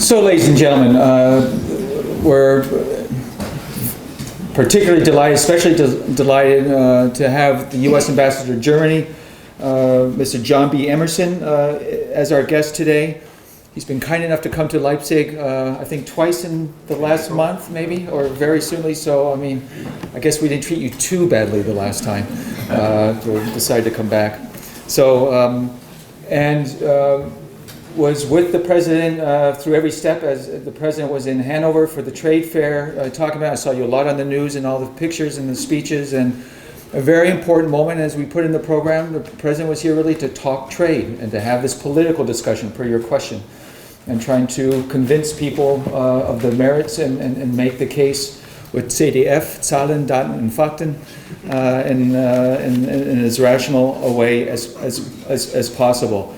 So, ladies and gentlemen, we're particularly delighted, especially delighted to have the U.S. Ambassador to Germany, Mr. John B. Emerson, as our guest today. He's been kind enough to come to Leipzig, I think twice in the last month, maybe, or very soonly. So, I mean, I guess we didn't treat you too badly the last time to decide to come back. So, was with the president through every step as the president was in Hanover for the trade fair talking about it. I saw you a lot on the news and all the pictures and the speeches, and a very important moment as we put in the program. The president was here really to talk trade and to have this political discussion per your question, and trying to convince people of the merits and make the case with CDF, Zahlen, Daten und Fakten, in as rational a way as possible.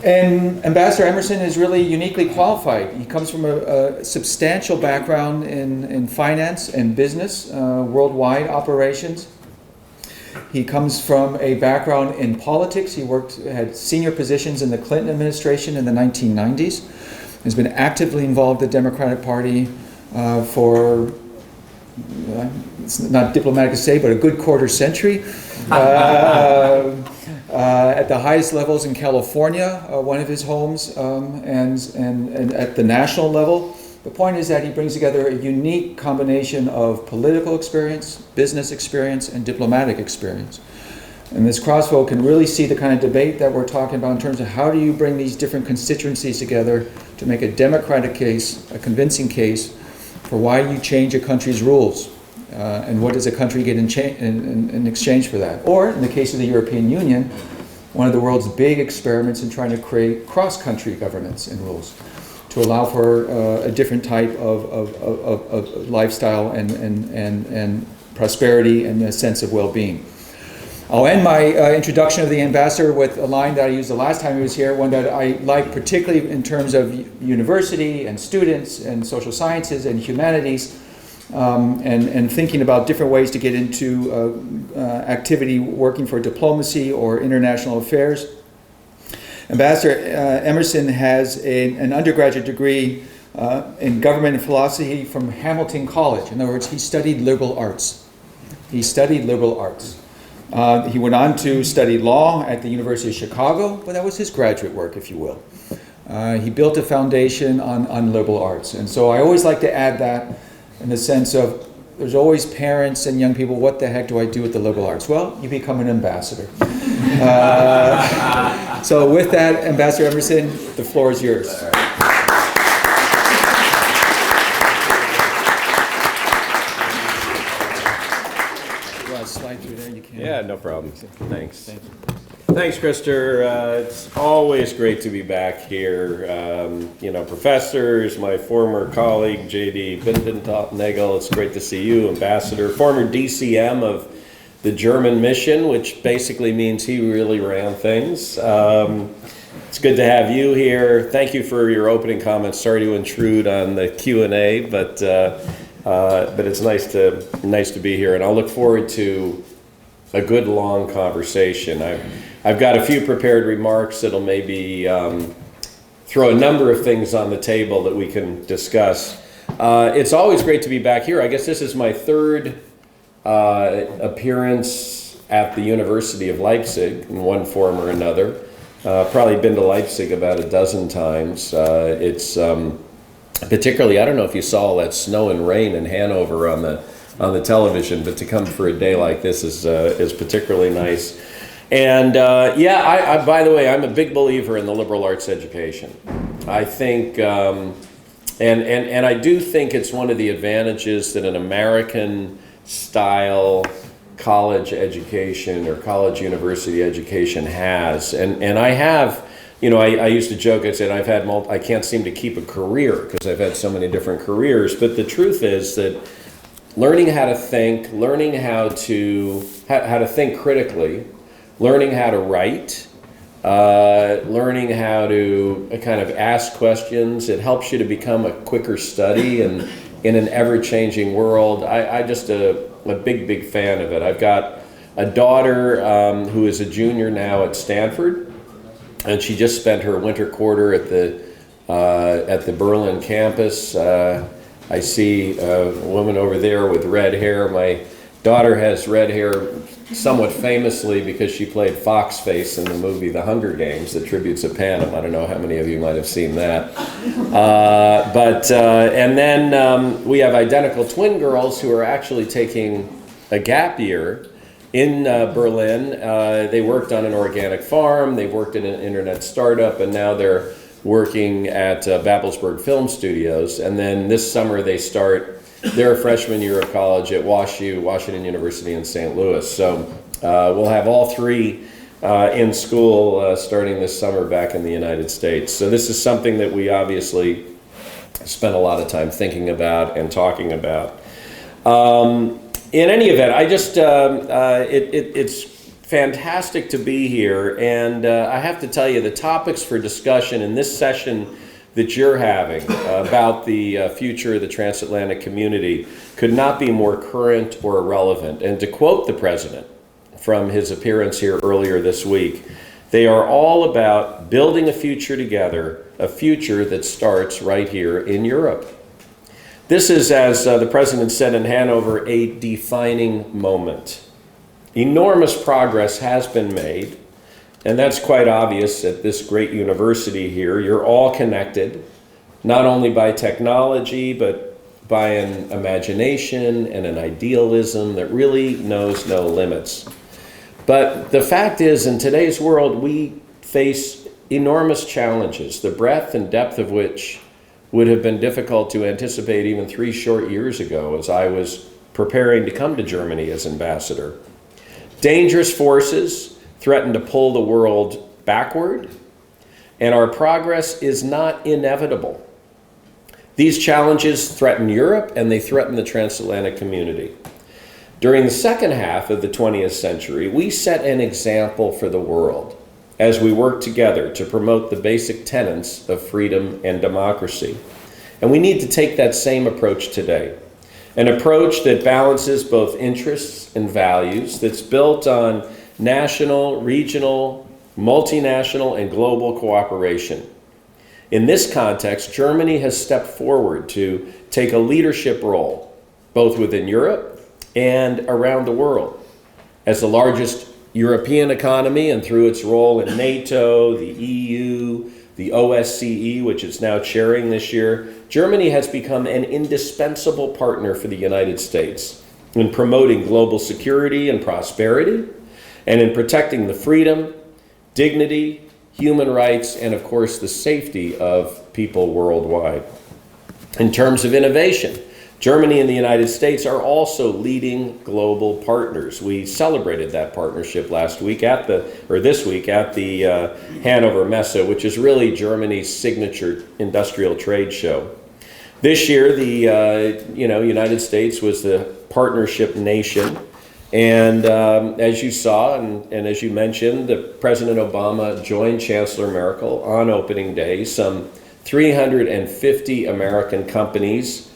And Ambassador Emerson is really uniquely qualified. He comes from a substantial background in finance and business, worldwide operations. He comes from a background in politics. He had senior positions in the Clinton administration in the 1990s. He's been actively involved in the Democratic Party for, it's not diplomatic to say, but a good quarter century. At the highest levels in California, one of his homes, and at the national level. The point is that he brings together a unique combination of political experience, business experience, and diplomatic experience. And this crossroad can really see the kind of debate that we're talking about in terms of how do you bring these different constituencies together to make a democratic case, a convincing case, for why you change a country's rules. And what does a country get in exchange for that? Or, in the case of the European Union, one of the world's big experiments in trying to create cross-country governance and rules to allow for a different type of lifestyle and prosperity and a sense of well-being. I'll end my introduction of the ambassador with a line that I used the last time he was here, one that I like particularly in terms of university and students and social sciences and humanities, and thinking about different ways to get into activity working for diplomacy or international affairs. Ambassador Emerson has an undergraduate degree in government and philosophy from Hamilton College. In other words, he studied liberal arts. He studied liberal arts. He went on to study law at the University of Chicago, but that was his graduate work, if you will. He built a foundation on liberal arts. And so I always like to add that in the sense of there's always parents and young people, what the heck do I do with the liberal arts? Well, you become an ambassador. So with that, Ambassador Emerson, the floor is yours. You want to slide through there? You can. Yeah, no problem. Thanks. Thank you. Thanks, Crister. It's always great to be back here. Professors, my former colleague, J.D. Bindentop-Nagel, it's great to see you, Ambassador, former DCM of the German mission, which basically means he really ran things. It's good to have you here. Thank you for your opening comments. Sorry to intrude on the Q&A, but it's nice to be here, and I'll look forward to a good long conversation. I've got a few prepared remarks that'll maybe throw a number of things on the table that we can discuss. It's always great to be back here. I guess this is my third appearance at the University of Leipzig in one form or another. Probably been to Leipzig about a dozen times. It's particularly, I don't know if you saw all that snow and rain in Hanover on the television, but to come for a day like this is particularly nice. And I by the way, I'm a big believer in the liberal arts education. I think, and I do think it's one of the advantages that an American style college education or college university education has. And I have, I used to joke, I said I can't seem to keep a career because I've had so many different careers. But the truth is that learning how to think, learning how to think critically, learning how to write, learning how to kind of ask questions. It helps you to become a quicker study and in an ever-changing world. I just a big fan of it. I've got a daughter who is a junior now at Stanford, and she just spent her winter quarter at the at the Berlin campus. I see a woman over there with red hair. My daughter has red hair somewhat famously because she played Foxface in the movie The Hunger Games, the tributes of Panem. I don't know how many of you might have seen that. And then we have identical twin girls who are actually taking a gap year in Berlin. They worked on an organic farm, they worked in an internet startup, and now they're working at Babelsberg Film Studios. And then this summer they start their freshman year of college at WashU, Washington University in St. Louis. So we'll have all three in school starting this summer back in the United States. So this is something that we obviously spent a lot of time thinking about and talking about. In any event, I just, it's fantastic to be here, and I have to tell you, the topics for discussion in this session that you're having about the future of the transatlantic community could not be more current or relevant. And to quote the president from his appearance here earlier this week, they are all about building a future together, a future that starts right here in Europe. This is, as the president said in Hanover, a defining moment. Enormous progress has been made, and that's quite obvious at this great university here. You're all connected, not only by technology, but by an imagination and an idealism that really knows no limits. But the fact is, in today's world, we face enormous challenges, the breadth and depth of which would have been difficult to anticipate even 3 short years ago as I was preparing to come to Germany as ambassador. Dangerous forces threaten to pull the world backward, and our progress is not inevitable. These challenges threaten Europe, and they threaten the transatlantic community. During the second half of the 20th century, we set an example for the world as we work together to promote the basic tenets of freedom and democracy. And we need to take that same approach today, an approach that balances both interests and values, that's built on national, regional, multinational, and global cooperation. In this context, Germany has stepped forward to take a leadership role, both within Europe and around the world. As the largest European economy, and through its role in NATO, the EU, the OSCE, which it's now chairing this year, Germany has become an indispensable partner for the United States in promoting global security and prosperity, and in protecting the freedom, dignity, human rights, and of course the safety of people worldwide. In terms of innovation, Germany and the United States are also leading global partners. We celebrated that partnership this week at the Hanover Messe, which is really Germany's signature industrial trade show. This year, the United States was the partnership nation, and as you saw and as you mentioned, President Obama joined Chancellor Merkel on opening day. Some 350 American companies,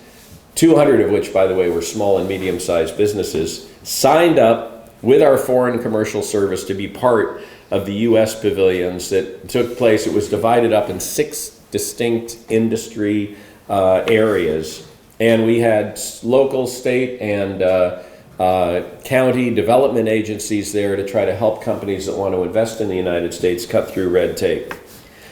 200 of which, by the way, were small and medium-sized businesses, signed up with our Foreign Commercial Service to be part of the U.S. pavilions that took place. It was divided up in 6 distinct industry areas. And we had local, state, and county development agencies there to try to help companies that want to invest in the United States cut through red tape.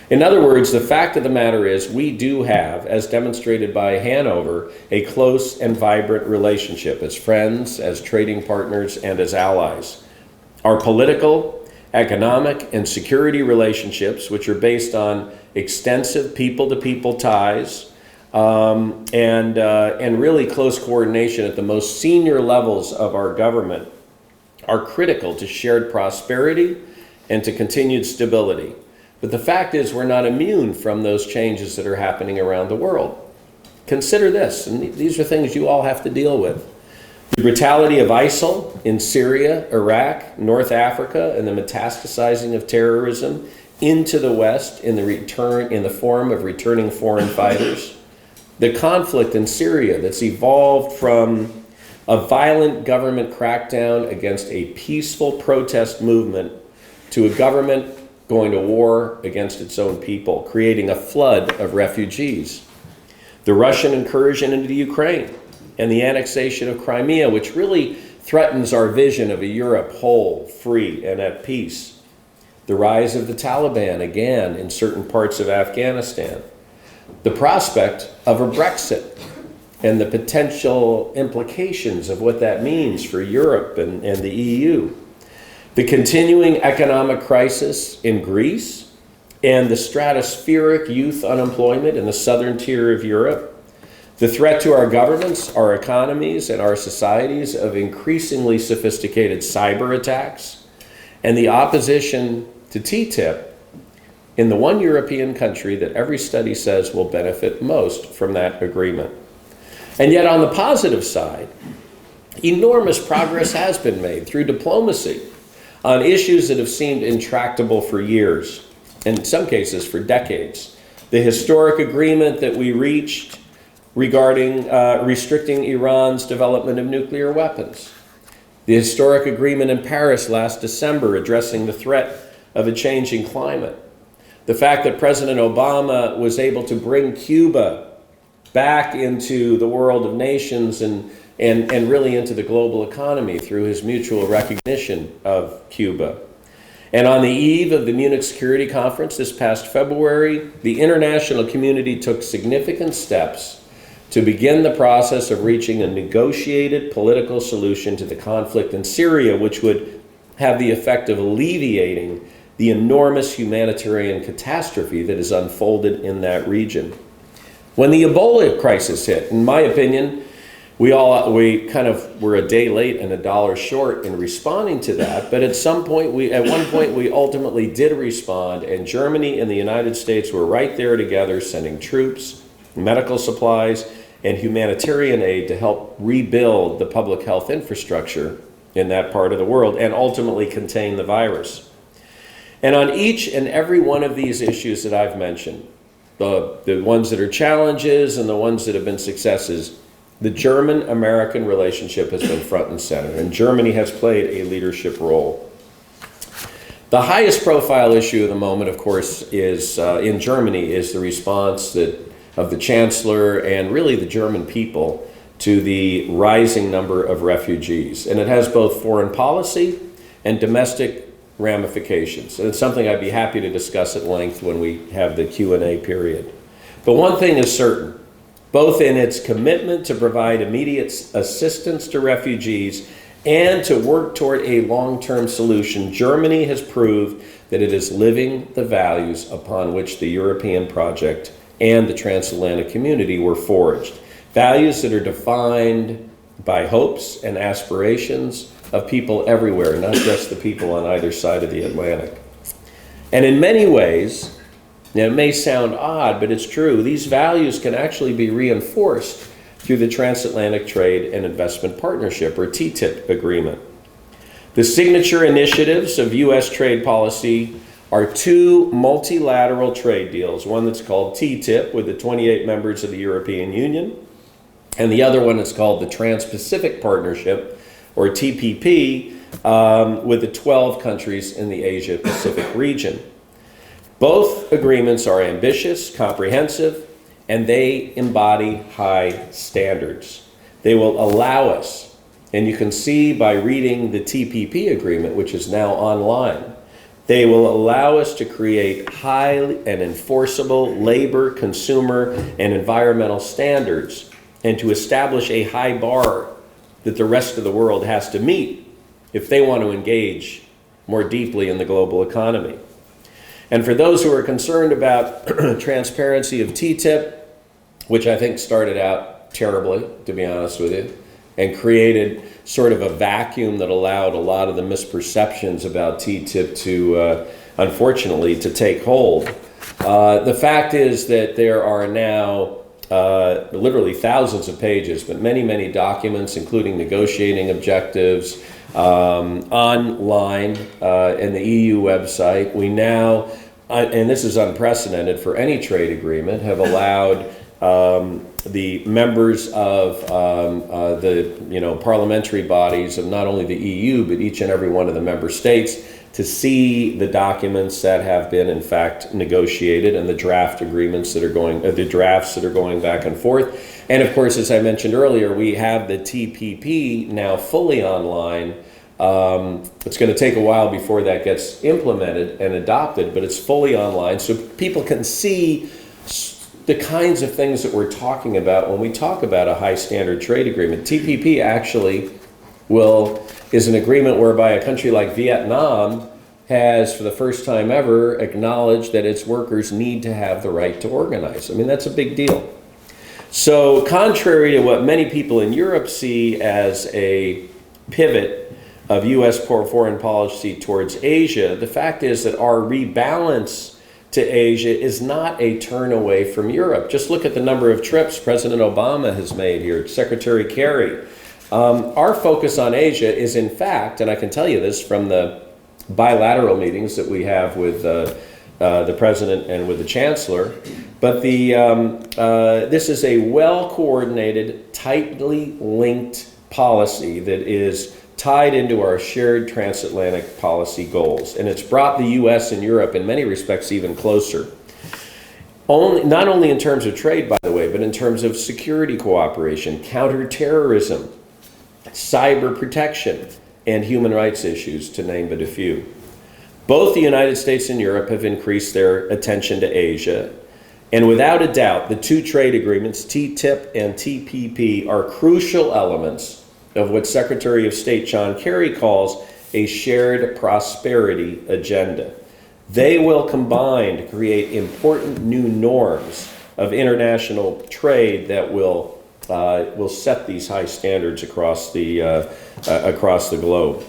In other words, the fact of the matter is we do have, as demonstrated by Hanover, a close and vibrant relationship as friends, as trading partners, and as allies. Our political, economic, and security relationships, which are based on extensive people-to-people ties and really close coordination at the most senior levels of our government, are critical to shared prosperity and to continued stability. But the fact is we're not immune from those changes that are happening around the world. Consider this, and these are things you all have to deal with. The brutality of ISIL in Syria, Iraq, North Africa, and the metastasizing of terrorism into the West in the form of returning foreign fighters. The conflict in Syria that's evolved from a violent government crackdown against a peaceful protest movement to a government going to war against its own people, creating a flood of refugees. The Russian incursion into Ukraine and the annexation of Crimea, which really threatens our vision of a Europe whole, free, and at peace. The rise of the Taliban, again, in certain parts of Afghanistan. The prospect of a Brexit and the potential implications of what that means for Europe and the EU. The continuing economic crisis in Greece and the stratospheric youth unemployment in the southern tier of Europe. The threat to our governments, our economies, and our societies of increasingly sophisticated cyber attacks, and the opposition to TTIP in the one European country that every study says will benefit most from that agreement. And yet on the positive side, enormous progress has been made through diplomacy on issues that have seemed intractable for years, in some cases for decades. The historic agreement that we reached regarding restricting Iran's development of nuclear weapons. The historic agreement in Paris last December addressing the threat of a changing climate. The fact that President Obama was able to bring Cuba back into the world of nations and really into the global economy through his mutual recognition of Cuba. And on the eve of the Munich Security Conference this past February, the international community took significant steps to begin the process of reaching a negotiated political solution to the conflict in Syria, which would have the effect of alleviating the enormous humanitarian catastrophe that has unfolded in that region. When the Ebola crisis hit, in my opinion, we kind of were a day late and $1 short in responding to that, but at one point we ultimately did respond, and Germany and the United States were right there together, sending troops, medical supplies, and humanitarian aid to help rebuild the public health infrastructure in that part of the world and ultimately contain the virus. And on each and every one of these issues that I've mentioned, the ones that are challenges and the ones that have been successes, the German-American relationship has been front and center, and Germany has played a leadership role. The highest profile issue of the moment, of course, is in Germany is the response of the Chancellor and really the German people to the rising number of refugees. And it has both foreign policy and domestic ramifications. And it's something I'd be happy to discuss at length when we have the Q&A period. But one thing is certain, both in its commitment to provide immediate assistance to refugees and to work toward a long-term solution, Germany has proved that it is living the values upon which the European project and the transatlantic community were forged. Values that are defined by hopes and aspirations of people everywhere, not just the people on either side of the Atlantic. And in many ways, now it may sound odd, but it's true, these values can actually be reinforced through the Transatlantic Trade and Investment Partnership, or TTIP agreement. The signature initiatives of U.S. trade policy are two multilateral trade deals, one that's called TTIP with the 28 members of the European Union, and the other one is called the Trans-Pacific Partnership, or TPP, with the 12 countries in the Asia-Pacific region. Both agreements are ambitious, comprehensive, and they embody high standards. They will allow us, and you can see by reading the TPP agreement, which is now online, they will allow us to create high and enforceable labor, consumer, and environmental standards, and to establish a high bar that the rest of the world has to meet if they want to engage more deeply in the global economy. And for those who are concerned about transparency of TTIP, which I think started out terribly, to be honest with you, and created sort of a vacuum that allowed a lot of the misperceptions about TTIP to, unfortunately, to take hold. The fact is that there are now literally thousands of pages, but many, many documents, including negotiating objectives, online in the EU website. We now, and this is unprecedented for any trade agreement, have allowed the members of the parliamentary bodies of not only the EU, but each and every one of the member states to see the documents that have been in fact negotiated and the draft agreements that are going, the drafts that are going back and forth. And of course, as I mentioned earlier, we have the TPP now fully online. It's going to take a while before that gets implemented and adopted, but it's fully online so people can see the kinds of things that we're talking about when we talk about a high standard trade agreement. TPP actually is an agreement whereby a country like Vietnam has, for the first time ever, acknowledged that its workers need to have the right to organize. I mean, that's a big deal. So contrary to what many people in Europe see as a pivot of U.S. foreign policy towards Asia, the fact is that our rebalance to Asia is not a turn away from Europe. Just look at the number of trips President Obama has made here, Secretary Kerry. Our focus on Asia is, in fact, and I can tell you this from the bilateral meetings that we have with the President and with the Chancellor, but this is a well-coordinated, tightly linked policy that is tied into our shared transatlantic policy goals. And it's brought the U.S. and Europe, in many respects, even closer. Not only in terms of trade, by the way, but in terms of security cooperation, counterterrorism, cyber protection, and human rights issues, to name but a few. Both the United States and Europe have increased their attention to Asia, and without a doubt, the two trade agreements, TTIP and TPP, are crucial elements of what Secretary of State John Kerry calls a shared prosperity agenda. They will combine to create important new norms of international trade that will set these high standards across the globe.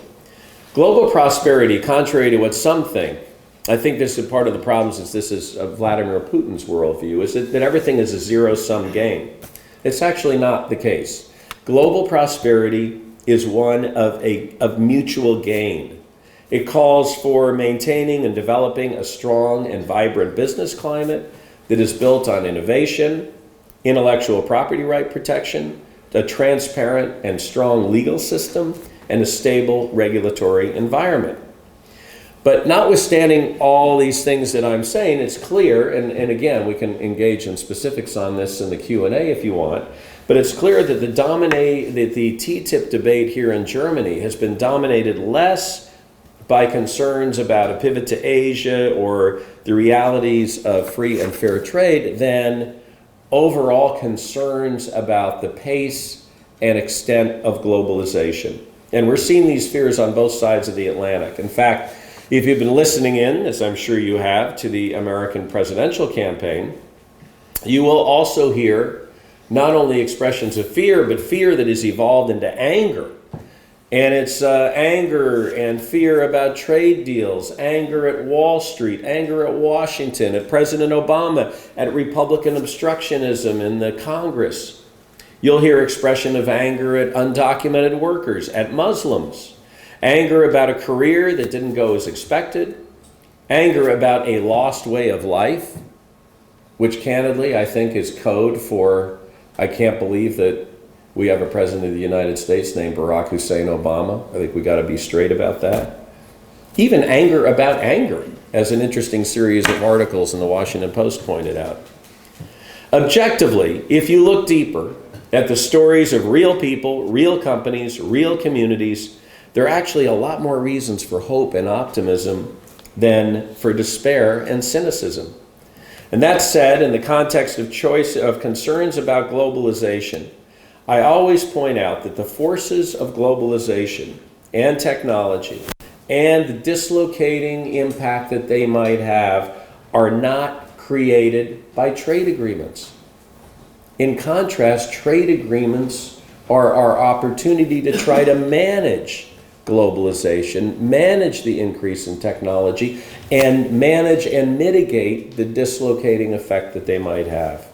Global prosperity, contrary to what some think, I think this is part of the problems, is this is Vladimir Putin's worldview, is that everything is a zero-sum game. It's actually not the case. Global prosperity is one of mutual gain. It calls for maintaining and developing a strong and vibrant business climate that is built on innovation, intellectual property right protection, a transparent and strong legal system, and a stable regulatory environment. But notwithstanding all these things that I'm saying, it's clear, and again, we can engage in specifics on this in the Q&A if you want, but it's clear that the TTIP debate here in Germany has been dominated less by concerns about a pivot to Asia or the realities of free and fair trade than overall concerns about the pace and extent of globalization. And we're seeing these fears on both sides of the Atlantic. In fact, if you've been listening in, as I'm sure you have, to the American presidential campaign, you will also hear not only expressions of fear, but fear that has evolved into anger. And it's anger and fear about trade deals, anger at Wall Street, anger at Washington, at President Obama, at Republican obstructionism in the Congress. You'll hear expression of anger at undocumented workers, at Muslims, anger about a career that didn't go as expected, anger about a lost way of life, which candidly I think is code for, I can't believe that we have a president of the United States named Barack Hussein Obama. I think we got to be straight about that. Even anger about anger, as an interesting series of articles in the Washington Post pointed out. Objectively, if you look deeper at the stories of real people, real companies, real communities, there are actually a lot more reasons for hope and optimism than for despair and cynicism. And that said, in the context of concerns about globalization, I always point out that the forces of globalization and technology and the dislocating impact that they might have are not created by trade agreements. In contrast, trade agreements are our opportunity to try to manage globalization, manage the increase in technology, and manage and mitigate the dislocating effect that they might have.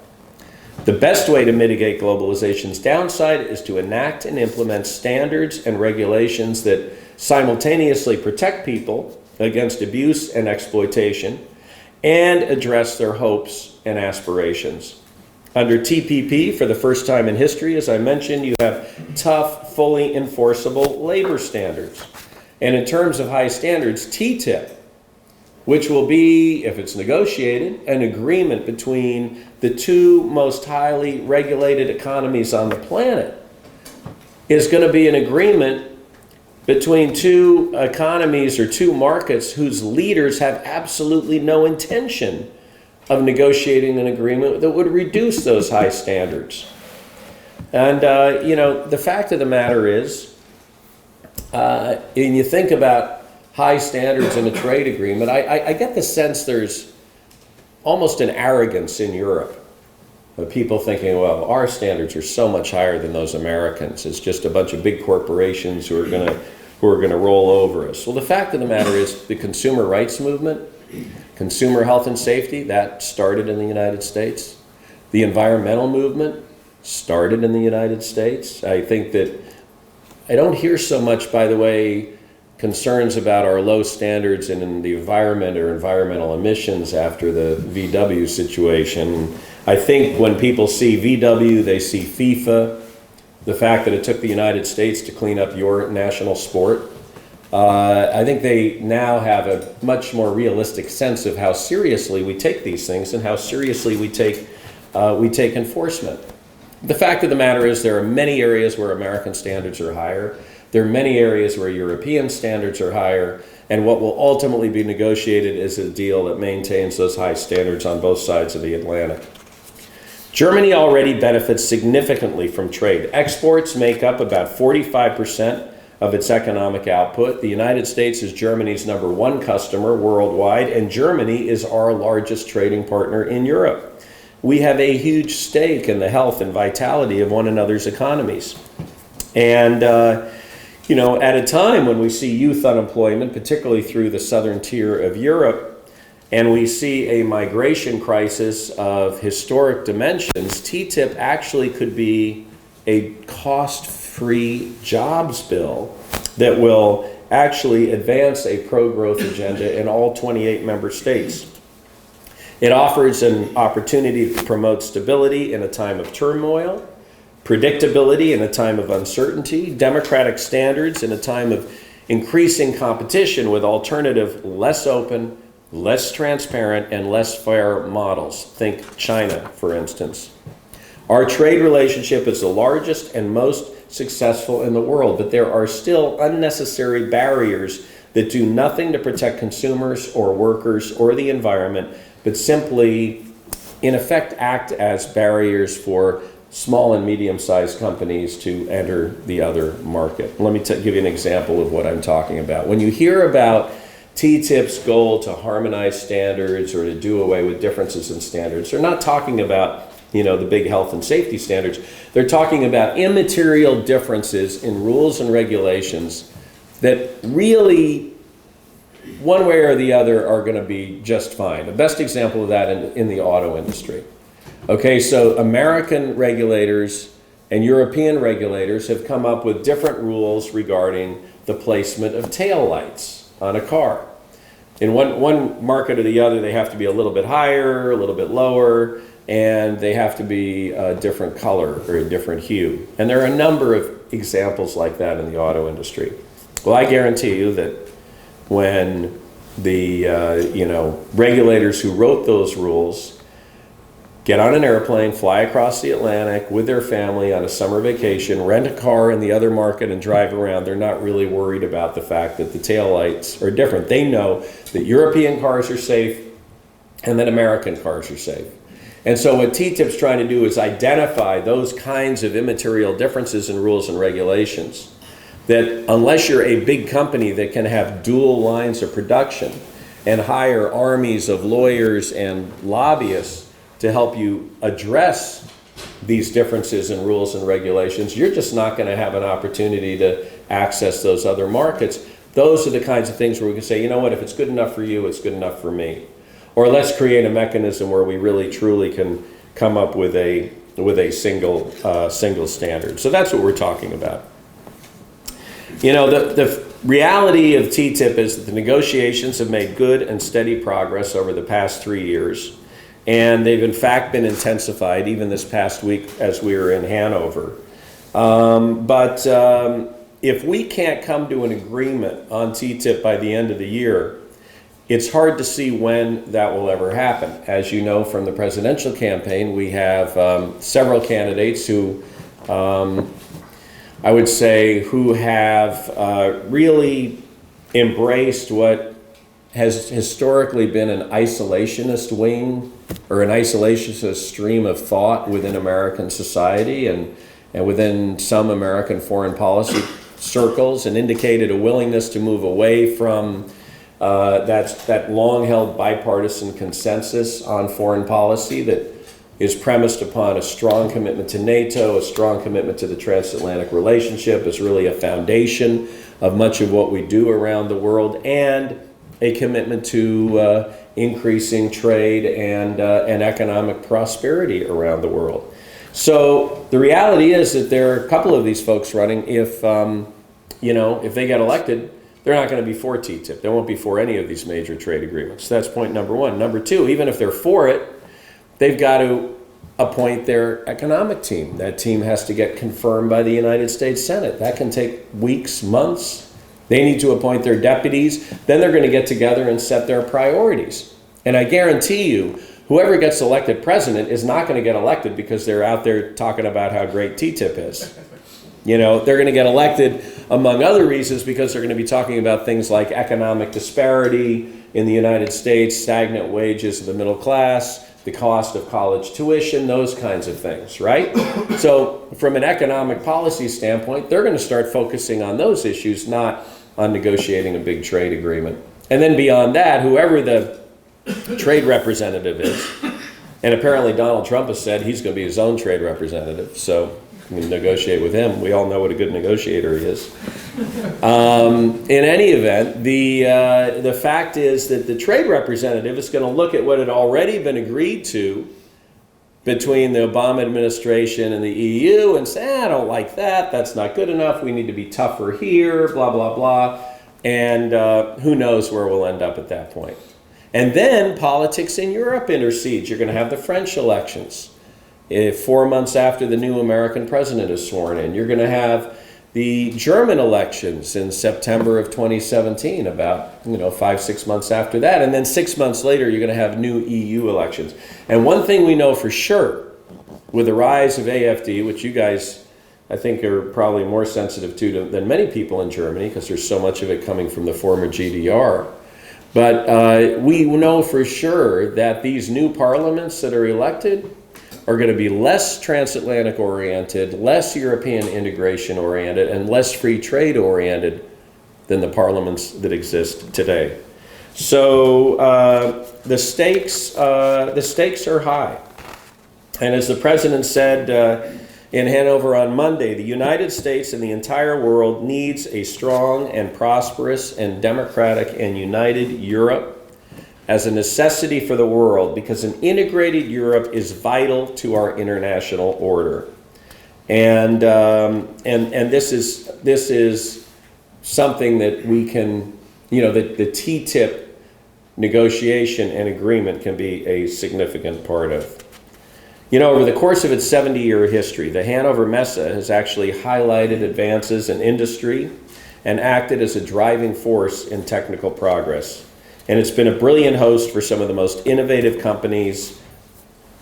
The best way to mitigate globalization's downside is to enact and implement standards and regulations that simultaneously protect people against abuse and exploitation and address their hopes and aspirations. Under TPP, for the first time in history, as I mentioned, you have tough, fully enforceable labor standards. And in terms of high standards, TTIP, which will be, if it's negotiated, an agreement between the two most highly regulated economies on the planet, is going to be an agreement between two economies or two markets whose leaders have absolutely no intention of negotiating an agreement that would reduce those high standards. And, the fact of the matter is, and you think about high standards in a trade agreement, I get the sense there's almost an arrogance in Europe of people thinking, well, our standards are so much higher than those Americans. It's just a bunch of big corporations who are going to roll over us. Well, the fact of the matter is the consumer rights movement, consumer health and safety, that started in the United States. The environmental movement started in the United States. I think that I don't hear so much, by the way, concerns about our low standards in the environment or environmental emissions after the VW situation. I think when people see VW, they see FIFA, the fact that it took the United States to clean up your national sport. I think they now have a much more realistic sense of how seriously we take these things and how seriously we take enforcement. The fact of the matter is there are many areas where American standards are higher. There are many areas where European standards are higher. And what will ultimately be negotiated is a deal that maintains those high standards on both sides of the Atlantic. Germany already benefits significantly from trade. Exports make up about 45% of its economic output. The United States is Germany's #1 customer worldwide, and Germany is our largest trading partner in Europe. We have a huge stake in the health and vitality of one another's economies. And, at a time when we see youth unemployment, particularly through the southern tier of Europe, and we see a migration crisis of historic dimensions, TTIP actually could be a cost-free jobs bill that will actually advance a pro-growth agenda in all 28 member states. It offers an opportunity to promote stability in a time of turmoil, predictability in a time of uncertainty, democratic standards in a time of increasing competition with alternative, less open, less transparent, and less fair models. Think China, for instance. Our trade relationship is the largest and most successful in the world, but there are still unnecessary barriers that do nothing to protect consumers or workers or the environment, but simply, in effect, act as barriers for small and medium-sized companies to enter the other market. Let me give you an example of what I'm talking about. When you hear about TTIP's goal to harmonize standards or to do away with differences in standards, they're not talking about the big health and safety standards. They're talking about immaterial differences in rules and regulations that really, one way or the other, are going to be just fine. The best example of that in the auto industry. Okay, so American regulators and European regulators have come up with different rules regarding the placement of taillights on a car. In one market or the other, they have to be a little bit higher, a little bit lower, and they have to be a different color or a different hue. And there are a number of examples like that in the auto industry. Well, I guarantee you that when the regulators who wrote those rules get on an airplane, fly across the Atlantic with their family on a summer vacation, rent a car in the other market and drive around, they're not really worried about the fact that the taillights are different. They know that European cars are safe and that American cars are safe. And so what TTIP's trying to do is identify those kinds of immaterial differences in rules and regulations, that unless you're a big company that can have dual lines of production and hire armies of lawyers and lobbyists to help you address these differences in rules and regulations, you're just not going to have an opportunity to access those other markets. Those are the kinds of things where we can say, you know what, if it's good enough for you, it's good enough for me. Or let's create a mechanism where we really truly can come up with a single standard. So that's what we're talking about. The reality of TTIP is that the negotiations have made good and steady progress over the past 3 years. And they've in fact been intensified even this past week as we were in Hanover. But if we can't come to an agreement on TTIP by the end of the year, it's hard to see when that will ever happen. As you know from the presidential campaign, we have several candidates who, I would say, who have really embraced what has historically been an isolationist wing or an isolationist stream of thought within American society and within some American foreign policy circles, and indicated a willingness to move away from that long-held bipartisan consensus on foreign policy that is premised upon a strong commitment to NATO, a strong commitment to the transatlantic relationship is really a foundation of much of what we do around the world, and a commitment to increasing trade and economic prosperity around the world. So the reality is that there are a couple of these folks running. If if they get elected, they're not going to be for TTIP. They won't be for any of these major trade agreements. That's point number one. Number two, even if they're for it, they've got to appoint their economic team. That team has to get confirmed by the United States Senate. That can take weeks, months. They need to appoint their deputies. Then they're going to get together and set their priorities. And I guarantee you, whoever gets elected president is not going to get elected because they're out there talking about how great TTIP is. They're going to get elected, among other reasons, because they're going to be talking about things like economic disparity in the United States, stagnant wages of the middle class, the cost of college tuition, those kinds of things, right? So from an economic policy standpoint, they're going to start focusing on those issues, not on negotiating a big trade agreement. And then beyond that, whoever the trade representative is, and apparently Donald Trump has said he's going to be his own trade representative, so you can negotiate with him. We all know what a good negotiator he is. In any event, the fact is that the trade representative is going to look at what had already been agreed to between the Obama administration and the EU and say, I don't like that, that's not good enough, we need to be tougher here, blah, blah, blah. And who knows where we'll end up at that point. And then politics in Europe intercedes. You're going to have the French elections 4 months after the new American president is sworn in. You're going to have the German elections in September of 2017, about 5-6 months after that. And then 6 months later, you're going to have new EU elections. And one thing we know for sure, with the rise of AfD, which you guys, I think, are probably more sensitive to than many people in Germany, because there's so much of it coming from the former GDR. But we know for sure that these new parliaments that are elected are going to be less transatlantic oriented, less European integration oriented, and less free trade oriented than the parliaments that exist today. So the stakes are high. And as the president said in Hanover on Monday, the United States and the entire world needs a strong and prosperous and democratic and united Europe as a necessity for the world, because an integrated Europe is vital to our international order. And this is something that we can, that the TTIP negotiation and agreement can be a significant part of. Over the course of its 70-year history, the Hanover Messe has actually highlighted advances in industry and acted as a driving force in technical progress. And it's been a brilliant host for some of the most innovative companies,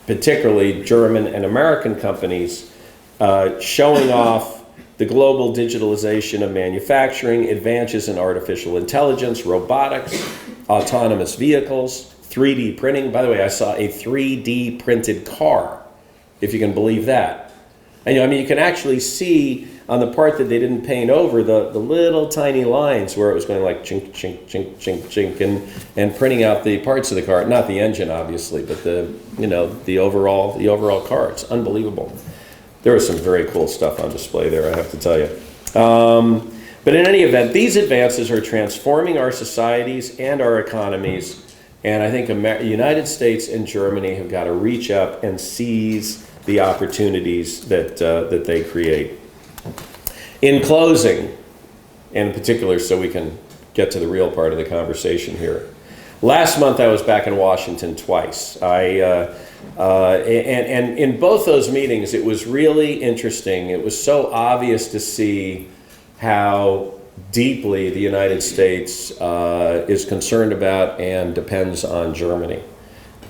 particularly German and American companies, showing off the global digitalization of manufacturing, advances in artificial intelligence, robotics, autonomous vehicles, 3D printing. By the way, I saw a 3D printed car, if you can believe that. And you can actually see on the part that they didn't paint over the little tiny lines where it was going like chink, chink, chink, chink, chink, and printing out the parts of the car. Not the engine, obviously, but the overall car. It's unbelievable. There was some very cool stuff on display there, I have to tell you. But in any event, these advances are transforming our societies and our economies. And I think the United States and Germany have got to reach up and seize the opportunities that they create. In closing, in particular, so we can get to the real part of the conversation here. Last month I was back in Washington twice. And in both those meetings, it was really interesting. It was so obvious to see how deeply the United States is concerned about and depends on Germany.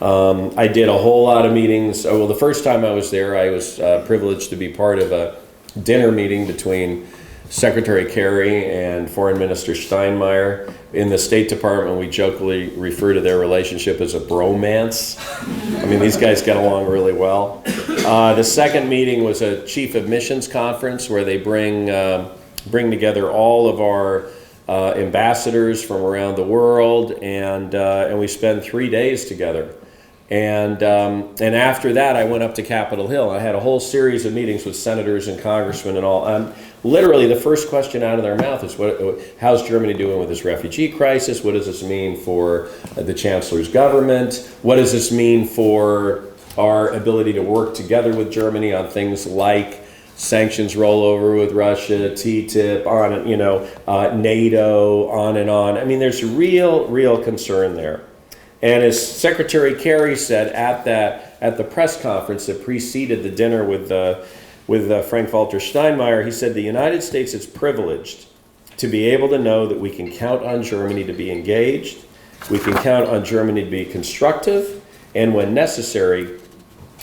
I did a whole lot of meetings. Well, the first time I was there, I was privileged to be part of a dinner meeting between Secretary Kerry and Foreign Minister Steinmeier. In the State Department, we jokingly refer to their relationship as a bromance. I mean, these guys get along really well. The second meeting was a Chief of Missions conference where they bring together all of our ambassadors from around the world, and we spend 3 days together. And after that, I went up to Capitol Hill. I had a whole series of meetings with senators and congressmen and all. Literally, the first question out of their mouth is, how's Germany doing with this refugee crisis? What does this mean for the Chancellor's government? What does this mean for our ability to work together with Germany on things like sanctions rollover with Russia, TTIP, NATO, on and on. I mean, there's real concern there. And as Secretary Kerry said at the press conference that preceded the dinner with Frank-Walter Steinmeier, he said the United States is privileged to be able to know that we can count on Germany to be engaged, we can count on Germany to be constructive, and when necessary,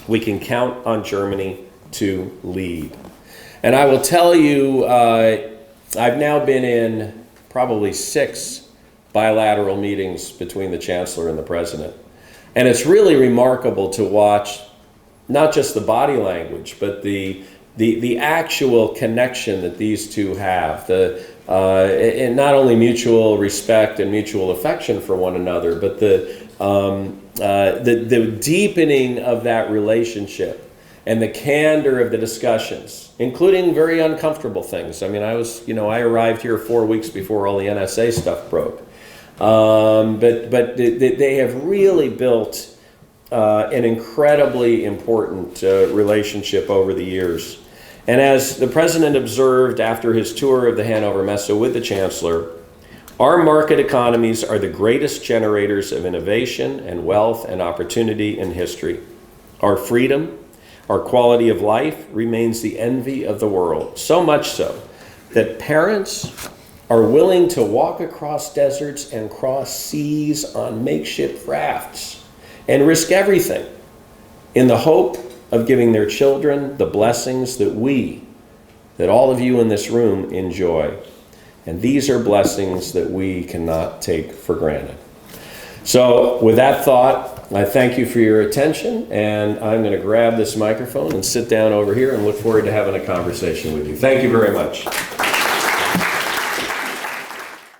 we can count on Germany to lead. And I will tell you, I've now been in probably 6 bilateral meetings between the Chancellor and the President. And it's really remarkable to watch not just the body language, but the actual connection that these two have, and not only mutual respect and mutual affection for one another, but the deepening of that relationship and the candor of the discussions, including very uncomfortable things. I mean, I arrived here 4 weeks before all the NSA stuff broke. But they have really built an incredibly important relationship over the years. And as the President observed after his tour of the Hanover Messe with the Chancellor, our market economies are the greatest generators of innovation and wealth and opportunity in history. Our freedom, our quality of life remains the envy of the world, so much so that parents are willing to walk across deserts and cross seas on makeshift rafts and risk everything in the hope of giving their children the blessings that all of you in this room enjoy. And these are blessings that we cannot take for granted. So with that thought, I thank you for your attention, and I'm going to grab this microphone and sit down over here and look forward to having a conversation with you. Thank you very much.